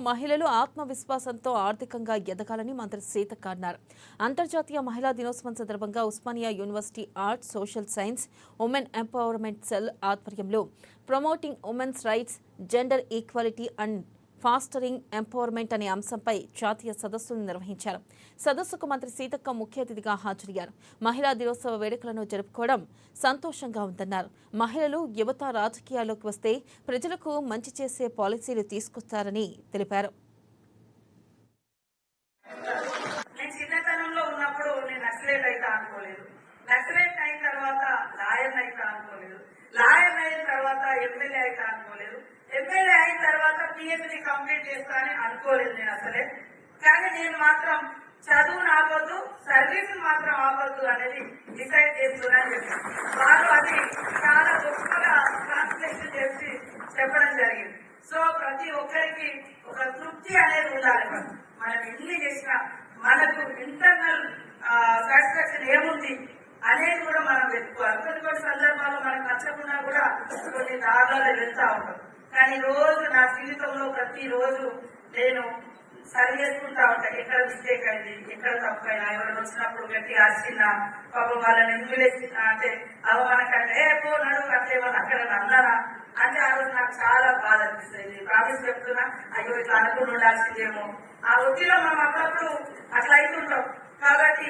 మహిళలు ఆత్మవిశ్వాసంతో ఆర్థికంగా ఎదగాలని మంత్రి సీతక్క అన్నారు. అంతర్జాతీయ మహిళా దినోత్సవం సందర్భంగా Osmania university arts, social science, women empowerment cell ఆధ్వర్యంలో promoting women's rights, gender equality and fostering empowerment అనే అంశంపై జాతీయ సదస్సును నిర్వహించారు. సదస్సుకు మంత్రి సీతక్క ముఖ్య అతిథిగా హాజరయ్యారు. మహిళా దినోత్సవ వేడుకలను జరుపుకోవడం సంతోషంగా ఉందన్నారు. మహిళలు, యువత రాజకీయాల్లోకి వస్తే ప్రజలకు మంచి చేసే పాలసీలు తీసుకొస్తారని తెలిపారు. ఎమ్మెల్యే అయిన తర్వాత పిహెచ్డి కంప్లీట్ చేస్తానని అనుకోలేదు నేను అసలే. కానీ నేను మాత్రం చదువును ఆపొద్దు, సర్వీస్ మాత్రం ఆపొద్దు అనేది డిసైడ్ చేస్తున్నానని చెప్పాను. వాళ్ళు అది చాలా గొప్పగా ట్రాన్స్లేషన్ చేసి చెప్పడం జరిగింది. సో ప్రతి ఒక్కరికి ఒక తృప్తి అనేది ఉండాలి. మనం ఎన్ని చేసినా మనకు ఇంటర్నల్ సాటిస్ఫాక్షన్ ఏముంది అనేది కూడా మనం వెతుక్కోవాలి. కొన్ని సందర్భాల్లో మనకు నచ్చకుండా కూడా కొన్ని దారులలో వెళ్తా ఉంటాం. కానీ రోజు నా జీవితంలో ప్రతిరోజు నేను సరి చేసుకుంటా ఉంటా. ఎక్కడ మిస్టేక్ అయింది, ఎక్కడ తప్పైనా, ఎవరైనా వచ్చినప్పుడు గట్టి అరిచిందా, పాపం వాళ్ళని అంటే అవమానకంటే పో నడువు అంటే వాళ్ళు అక్కడ అన్నారా అంటే ఆ రోజు నాకు చాలా బాధ అనిపిస్తుంది. ప్రామిస్ చెప్తున్నా, అయ్యో ఇట్లా అనుకుని ఉండాల్సిందేమో. ఆ ఒత్తిలో మనం అప్పుడప్పుడు అట్లా అవుతుంటాం. కాబట్టి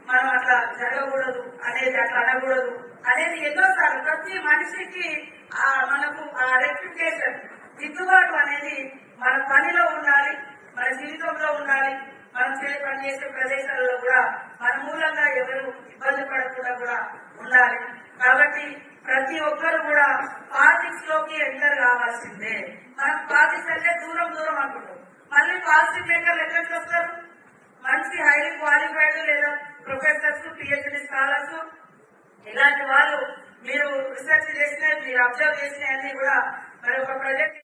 మనం అట్లా జరగకూడదు అనేది, అట్లా అనకూడదు అనేది ఎన్నోసార్లు ప్రతి మనిషికి మనకు ఆ రెప్యుటేషన్, దిద్దుబాటు అనేది మన పనిలో ఉండాలి, మన జీవితంలో ఉండాలి. మనం పనిచేసే ప్రదేశాలలో కూడా మన మూలంగా ఎవరు ఇబ్బంది పడకుండా కూడా ఉండాలి. కాబట్టి ప్రతి ఒక్కరు కూడా పాలిటిక్స్ లోకి ఎంటర్ కావాల్సిందే. మనం పాలిటిక్స్ అంటే దూరం దూరం అనుకుంటాం. మళ్ళీ పాలసీ మేకర్లు ఎక్కడికి వస్తారు? మంచి హైలీ క్వాలిఫైడ్ లేదా ప్రొఫెసర్స్, పిహెచ్డి స్కాలర్స్, ఇలాంటి వాళ్ళు మీరు రీసెర్చ్ చేసినా, మీరు అబ్జర్వ్ చేసినా అన్ని కూడా మరి ఒక ప్రాజెక్ట్